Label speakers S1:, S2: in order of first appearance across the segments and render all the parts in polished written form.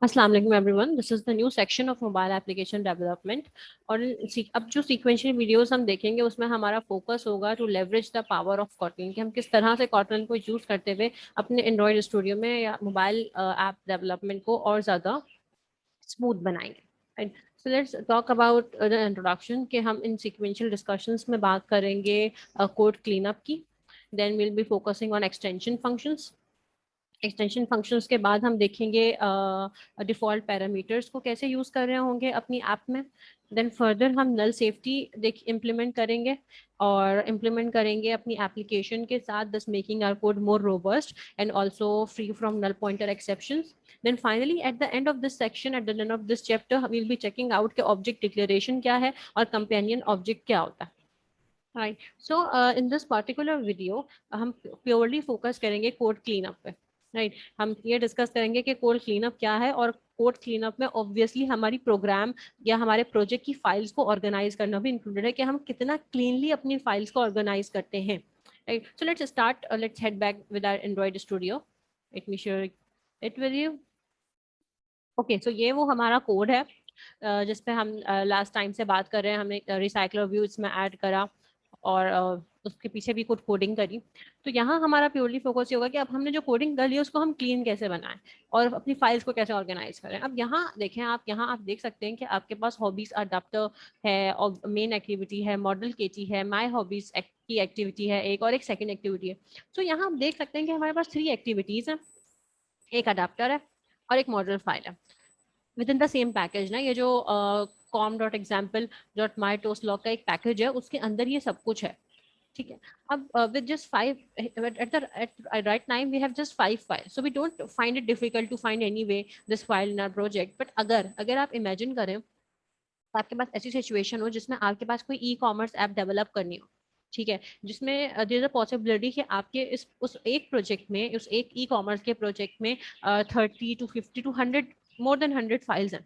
S1: अस्सलाम वालेकुम everyone, this is the new section of mobile application development. और अब जो सीक्वेंशियल वीडियोस हम देखेंगे उसमें हमारा फोकस होगा to leverage the power of Kotlin, कि हम किस तरह से कॉटलिन को यूज करते हुए अपने एंड्रॉयड स्टूडियो में या मोबाइल ऐप डेवलपमेंट को और ज़्यादा स्मूथ बनाएंगे। Right, so let's talk about the introduction, कि हम इन सीक्वेंशियल डिस्कशंस में बात करेंगे कोड क्लीनअप की। Then will be focusing on extension functions. Extension functions के बाद हम देखेंगे डिफ़ॉल्ट पैरामीटर्स को कैसे यूज़ कर रहे होंगे अपनी ऐप में। देन फर्दर हम नल सेफ्टी देख इम्प्लीमेंट करेंगे और इम्प्लीमेंट करेंगे अपनी एप्लीकेशन के साथ, thus making our code more robust and also free from null pointer exceptions. Then finally at the end of this section, at the end of this chapter, will be checking out के object declaration क्या है और companion object क्या होता है। Right, so in this particular video हम purely focus करेंगे code cleanup पे। राइट, हम ये डिस्कस करेंगे कि कोड क्लीनअप क्या है, और कोड क्लीनअप में ऑब्वियसली हमारी प्रोग्राम या हमारे प्रोजेक्ट की फाइल्स को ऑर्गेनाइज करना भी इंक्लूडेड है, कि हम कितना क्लीनली अपनी फाइल्स को ऑर्गेनाइज करते हैं। Right, so let's start, let's head back with our Android studio. Let me share it with you. Okay, so ये वो हमारा कोड है जिस पे हम लास्ट टाइम से बात कर रहे हैं। हमने रिसाइकलर व्यू इसमें ऐड करा और उसके पीछे भी कुछ कोडिंग करी। तो यहाँ हमारा प्योरली फोकस ये होगा कि अब हमने जो कोडिंग कर ली है उसको हम क्लीन कैसे बनाएं और अपनी फाइल्स को कैसे ऑर्गेनाइज करें। अब यहाँ देखें, आप यहाँ आप देख सकते हैं कि आपके पास हॉबीज अडाप्टर है और मेन एक्टिविटी है, मॉडल केटी है, माई हॉबीज की एक्टिविटी है एक, और एक सेकेंड एक्टिविटी है। तो यहाँ आप देख सकते हैं कि हमारे पास 3 एक्टिविटीज हैं, एक अडाप्टर है और एक मॉडल फाइल है with in the same package ना। ये जो कॉम डॉट एग्जाम्पल डॉट माई टोस्ट लॉग का एक पैकेज है, उसके अंदर ये सब कुछ है। ठीक है, अब with just 5 at right time we have just 5 files, so we don't find it difficult to find anyway this file in our project. but अगर अगर आप इमेजिन करें तो आपके पास ऐसी सिचुएशन हो जिसमें आपके पास कोई ई कॉमर्स ऐप डेवलप करनी हो, ठीक है, जिसमें देयर इज अ पॉसिबिलिटी कि आपके इस उस एक प्रोजेक्ट में, उस एक ई कॉमर्स के प्रोजेक्ट में 30 to 50 to 100, more than 100 files हैं।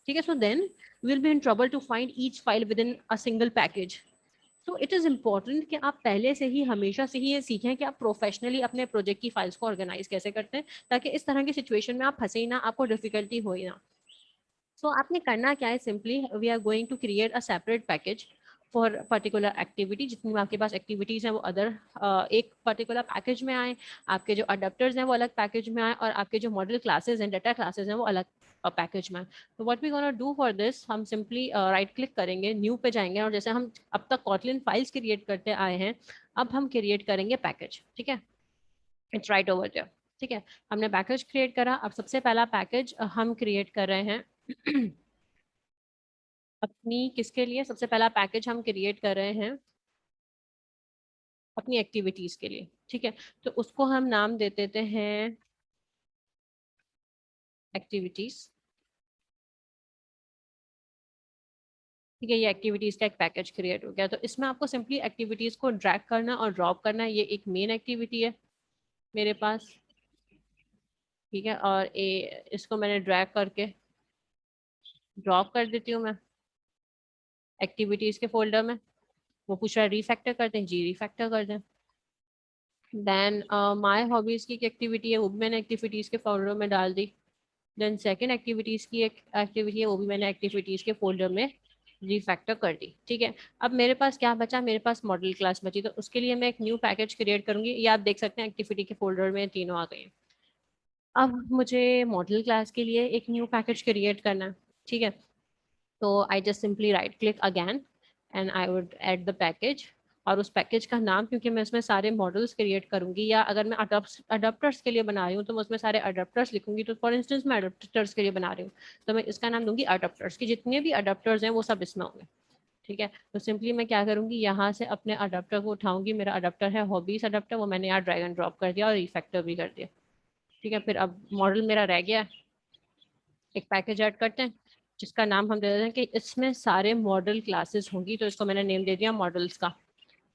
S1: ठीक है, so then will be in trouble to find each file with in a single package. तो इट इज़ इम्पॉर्टेंट कि आप पहले से ही, हमेशा से ही ये सीखें कि आप प्रोफेशनली अपने प्रोजेक्ट की फाइल्स को ऑर्गेनाइज कैसे करते हैं, ताकि इस तरह की सिचुएशन में आप फंसे ही ना, आपको डिफिकल्टी हो ही ना। सो आपने करना क्या है, simply we are going to create a separate package for particular activity. जितनी भी आपके पास एक्टिविटीज़ हैं वो अदर एक पर्टिकुलर पैकेज में आए, आपके जो अडेप्टर्स हैं वो अलग पैकेज में आए, और आपके जो मॉडल क्लासेज हैं, डाटा क्लासेज हैं, वो अलग पैकेज में आए। तो what we gonna do for this, हम सिंपली राइट क्लिक करेंगे, न्यू पे जाएंगे, और जैसे हम अब तक कॉटलिन फाइल्स क्रिएट करते आए हैं, अब हम क्रिएट करेंगे पैकेज। ठीक है, इट्स राइट ओवर देयर। ठीक है, हमने पैकेज क्रिएट करा। अब सबसे पहला पैकेज हम क्रिएट कर रहे हैं अपनी किसके लिए, सबसे पहला पैकेज हम क्रिएट कर रहे हैं अपनी एक्टिविटीज के लिए। ठीक है, तो उसको हम नाम दे देते हैं एक्टिविटीज। ठीक है, ये एक्टिविटीज का एक पैकेज क्रिएट हो गया। तो इसमें आपको सिंपली एक्टिविटीज को ड्रैग करना और ड्रॉप करना है। ये एक मेन एक्टिविटी है मेरे पास। ठीक है, और इसको मैंने ड्रैग करके ड्रॉप कर देती हूँ मैं एक्टिविटीज के फोल्डर में। वो पूछ रहा है रीफैक्टर करते हैं, जी रीफैक्टर कर दें। देन माय हॉबीज की एक्टिविटी है, वो भी मैंने एक्टिविटीज के फोल्डर में डाल दी। देन सेकेंड एक्टिविटीज की एक एक्टिविटी है, वो भी मैंने एक्टिविटीज के फोल्डर में रिफैक्टर कर दी। ठीक है, अब मेरे पास क्या बचा, मेरे पास मॉडल क्लास बची। तो उसके लिए मैं एक न्यू पैकेज क्रिएट करूंगी। ये आप देख सकते हैं एक्टिविटी के फोल्डर में तीनों आ गए हैं। अब मुझे मॉडल क्लास के लिए एक न्यू पैकेज क्रिएट करना है। ठीक है, तो I just simply right click again and I would add the package. और उस पैकेज का नाम, क्योंकि मैं इसमें सारे मॉडल्स क्रिएट करूंगी, या अगर मैं अडाप्टर्स के लिए बना रही हूँ तो मैं उसमें सारे अडाप्टर्स लिखूंगी। तो फॉर इंस्टेंस मैं अडाप्टर्स के लिए बना रही हूँ, तो मैं इसका नाम दूंगी अडाप्टर्स, की जितने भी अडाप्टर्स हैं वो सब इसमें होंगे। ठीक है, तो सिंपली मैं क्या करूंगी, यहाँ से अपने अडाप्टर को उठाऊंगी। मेरा अडाप्टर है हॉबीज अडाप्टर, वो मैंने यहाँ ड्रैग एंड ड्रॉप कर दिया और रिफैक्टर भी कर दिया। ठीक है, फिर अब मॉडल मेरा रह गया। एक पैकेज ऐड करते हैं जिसका नाम हम दे देते हैं कि इसमें सारे मॉडल क्लासेस होंगी। तो इसको मैंने नेम दे दिया मॉडल्स का।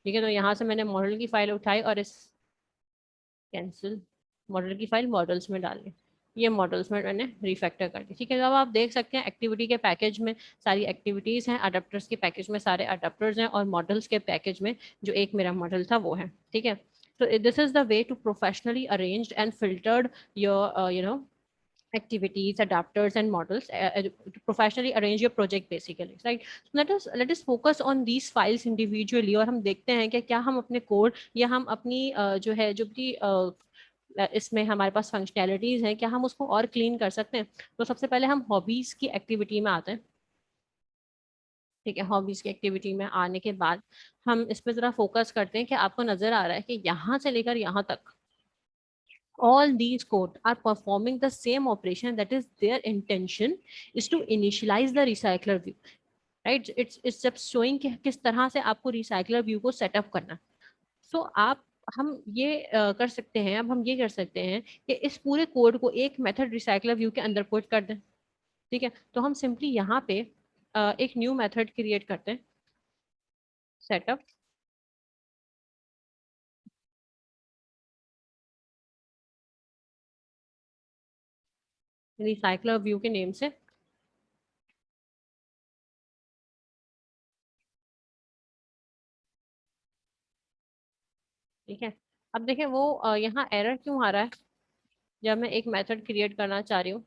S1: ठीक है, तो यहाँ से मैंने मॉडल की फाइल उठाई और इस कैंसिल मॉडल की फाइल मॉडल्स में डाल दी। ये मॉडल्स में मैंने रिफैक्टर कर दी। ठीक है, तो अब आप देख सकते हैं एक्टिविटी के पैकेज में सारी एक्टिविटीज़ हैं, अडाप्टर्स के पैकेज में सारे अडाप्टर्स हैं, और मॉडल्स के पैकेज में जो एक मेरा मॉडल था वो है। ठीक है, तो this is the way to professionally arranged and filtered your activities, adapters, and models to professionally arrange your project basically, right? So let us focus on these files individually, और हम देखते हैं कि क्या हम अपने कोड या हम अपनी जो है जो भी इसमें हमारे पास फंक्शनैलिटीज हैं, क्या हम उसको और क्लीन कर सकते हैं। तो सबसे पहले हम हॉबीज की एक्टिविटी में आते हैं। ठीक है, हॉबीज की एक्टिविटी में आने के बाद हम इस पे जरा फोकस करते हैं कि आपको नजर आ रहा है कि यहाँ से लेकर यहाँ तक all these code are performing the same operation, that is their intention is to initialize the recycler view, right? It's just showing कि किस तरह से आपको recycler view को सेटअप करना। so आप हम ये कर सकते हैं, अब हम ये कर सकते हैं कि इस पूरे कोड को एक मेथड रिसाइकलर व्यू के अंदर पुट कर दें। ठीक है, तो हम सिंपली यहाँ पे एक न्यू मेथड क्रिएट करते हैं, सेटअप रिसाइकलर व्यू के नेम से। ठीक है, अब देखें वो यहाँ एरर क्यों आ रहा है जब मैं एक मेथड क्रिएट करना चाह रही हूँ।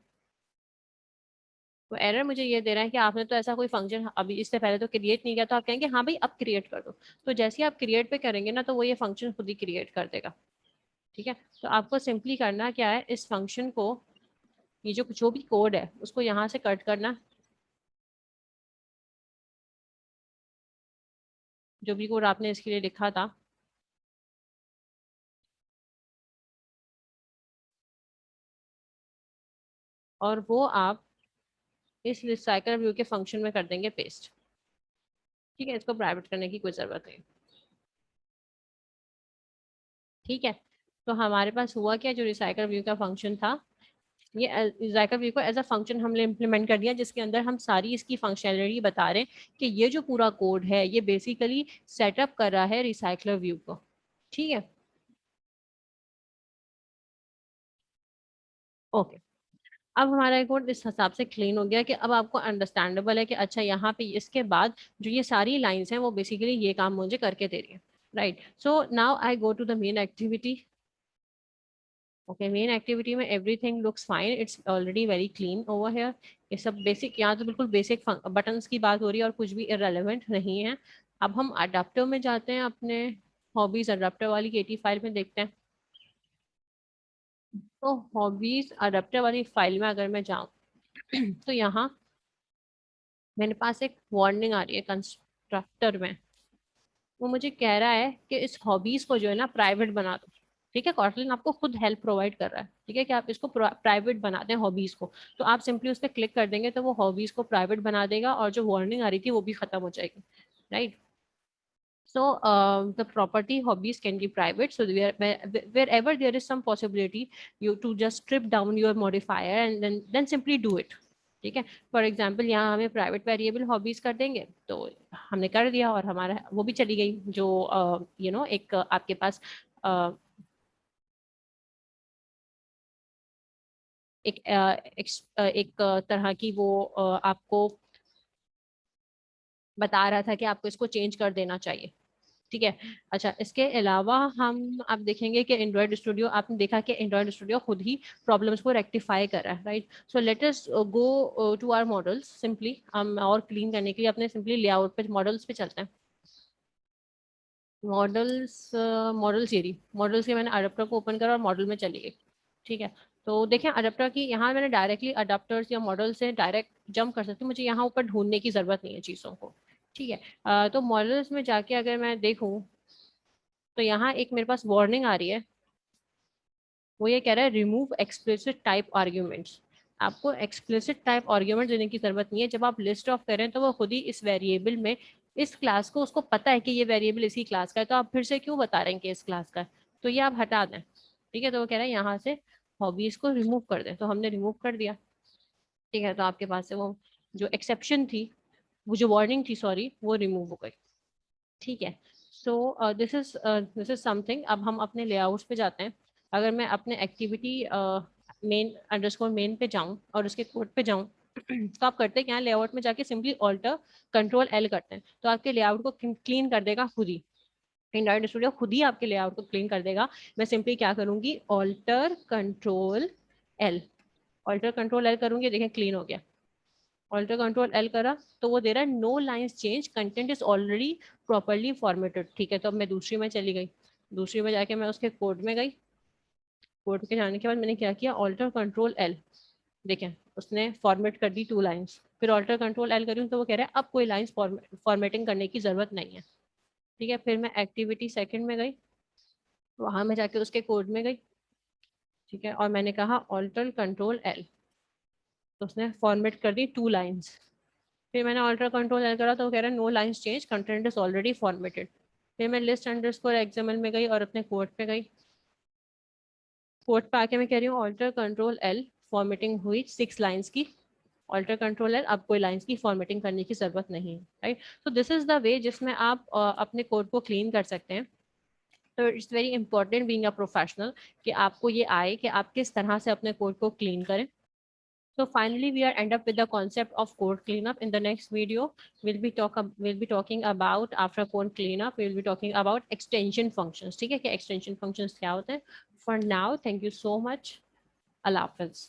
S1: तो एरर मुझे ये दे रहा है कि आपने तो ऐसा कोई फंक्शन अभी इससे पहले तो क्रिएट नहीं किया, तो आप कहेंगे हाँ भाई अब क्रिएट कर दो। तो जैसे ही आप क्रिएट पे करेंगे ना, तो वो ये फंक्शन खुद ही क्रिएट कर देगा। ठीक है, तो आपको सिंपली करना क्या है, इस फंक्शन को, ये जो जो भी कोड है उसको यहाँ से कट करना, जो भी कोड आपने इसके लिए लिखा था, और वो आप इस रिसाइकल व्यू के फंक्शन में कर देंगे पेस्ट। ठीक है, इसको प्राइवेट करने की कोई जरूरत नहीं। ठीक है, तो हमारे पास हुआ क्या, जो रिसाइकल व्यू का फंक्शन था, ये जायका व्यू को एज अ फंक्शन हमने इम्प्लीमेंट कर दिया, जिसके अंदर हम सारी इसकी फंक्शनैलिटी बता रहे हैं कि ये जो पूरा कोड है ये बेसिकली सेटअप कर रहा है रिसाइकलर व्यू को। ठीक है, ओके। अब हमारा कोड इस हिसाब से क्लीन हो गया कि अब आपको अंडरस्टैंडेबल है कि अच्छा यहाँ पे इसके बाद जो ये सारी लाइंस हैं वो बेसिकली ये काम मुझे करके दे रही है, right? So now I go to the main activity. Okay, main activity में everything looks fine, it's already very clean over here. ये सब बेसिक, यहाँ तो बिल्कुल बेसिक बटन्स की बात हो रही है और कुछ भी इररेलेवेंट नहीं है। अब हम अडाप्टर में जाते हैं, अपने हॉबीज अडाप्टर वाली केटी फाइल में देखते हैं। तो हॉबीज अडाप्टर वाली फाइल में अगर मैं जाऊँ तो यहाँ मेरे पास एक वार्निंग आ रही है कंस्ट्रक्टर में। वो मुझे कह रहा है कि इस हॉबीज को जो है ना प्राइवेट बना दो। ठीक है, कॉटलिन आपको खुद हेल्प प्रोवाइड कर रहा है, ठीक है, कि आप इसको प्राइवेट बना दें हॉबीज को। तो आप सिंपली उस पर क्लिक कर देंगे तो वो हॉबीज को प्राइवेट बना देगा और जो वार्निंग आ रही थी वो भी खत्म हो जाएगी, right? So the property hobbies can be private. So wherever there is some possibility you to just strip down your modifier and then simply do it. ठीक है, फॉर एग्जाम्पल यहाँ हमें प्राइवेट वेरिएबल हॉबीज कर देंगे, तो हमने कर दिया और हमारा वो भी चली गई, जो एक आपके पास एक एक तरह की वो आपको बता रहा था कि आपको इसको चेंज कर देना चाहिए। ठीक है, अच्छा, इसके अलावा हम आप देखेंगे कि एंड्रॉयड स्टूडियो, आपने देखा कि एंड्रॉयड स्टूडियो खुद ही प्रॉब्लम्स को रेक्टिफाई कर रहा है, right? So let us go to our models. Simply हम और क्लीन करने के लिए अपने सिंपली लेआउट पे मॉडल्स पे चलते हैं। मॉडल्स, मॉडल्स ये रही, मॉडल्स के मैंने अडेप्टर को ओपन करा और मॉडल में चली गई। ठीक है, तो देखें अडेप्टर की, यहाँ मैंने डायरेक्टली अडेप्टर्स या मॉडल से डायरेक्ट जंप कर सकती हूँ, मुझे यहाँ ऊपर ढूंढने की जरूरत नहीं है चीज़ों को। ठीक है, तो मॉडल्स में जाके अगर मैं देखूँ तो यहाँ एक मेरे पास वार्निंग आ रही है। वो ये कह रहा है रिमूव एक्सप्लिसिट टाइप आर्ग्यूमेंट्स। आपको एक्सप्लिसिट टाइप आर्ग्यूमेंट देने की जरूरत नहीं है। जब आप लिस्ट ऑफ करें तो वो खुद ही इस वेरिएबल में, इस क्लास को उसको पता है कि ये वेरिएबल इसी क्लास का है, तो आप फिर से क्यों बता रहे हैं कि इस क्लास का है? तो ये आप हटा दें। ठीक है, तो वो कह रहा है यहाँ से हॉबीज को रिमूव कर दें, तो हमने रिमूव कर दिया। ठीक है, तो आपके पास से वो जो एक्सेप्शन थी, वो जो वार्निंग थी सॉरी, वो रिमूव हो गई। ठीक है, सो दिस इज समथिंग। अब हम अपने लेआउट्स पे जाते हैं। अगर मैं अपने एक्टिविटी मेन अंडरस्कोर मेन पे जाऊं और उसके कोड पे जाऊं तो आप करते हैं क्या, लेआउट में जाके सिंपली ऑल्टर कंट्रोल एल करते हैं, तो आपके लेआउट को क्लीन कर देगा खुद ही। एंड्रॉइड स्टूडियो खुद ही आपके लेआउट को क्लीन कर देगा। मैं सिंपली क्या करूंगी, alter control L, alter control L करूंगी, देखें क्लीन हो गया। ऑल्टर कंट्रोल एल करा तो वो दे रहा है no lines change, content is already properly formatted. ठीक है, तो अब मैं दूसरी में चली गई, दूसरी में जाके मैं उसके कोड में गई। कोड के जाने के बाद मैंने क्या किया, ऑल्टर कंट्रोल एल, देखें उसने फॉर्मेट कर दी 2 लाइंस। फिर ऑल्टर कंट्रोल एल करूँ तो वो कह रहा है अब कोई लाइंस फॉर्मेटिंग करने की जरूरत नहीं है। ठीक है, फिर मैं एक्टिविटी सेकंड में गई, वहां में जाके उसके कोड में गई। ठीक है, और मैंने कहा ऑल्टर कंट्रोल एल, तो उसने फॉर्मेट कर दी 2 लाइंस। फिर मैंने ऑल्टर कंट्रोल एल करा तो वो कह रहा है no lines change, content is already formatted. फिर मैं लिस्ट अंडरस्कोर एक्सएमएल में गई और अपने कोड पे गई। कोड पे आके मैं कह रही हूँ ऑल्टर कंट्रोल एल, फॉर्मेटिंग हुई 6 लाइंस की। ऑल्टर कंट्रोल एल, अब कोई लाइंस की फॉर्मेटिंग करने की जरूरत नहीं है, राइट। तो दिस इज द वे जिसमें आप अपने कोड को क्लीन कर सकते हैं। तो it's very important being a professional कि आपको ये आए कि आप किस तरह से अपने कोड को क्लीन करें। So finally, we are end up with the concept of code cleanup. In the next video, we'll be talking about after code cleanup, we'll be talking about extension functions. ठीक है कि extension functions क्या होते हैं? For now, thank you so much. Allah Hafiz.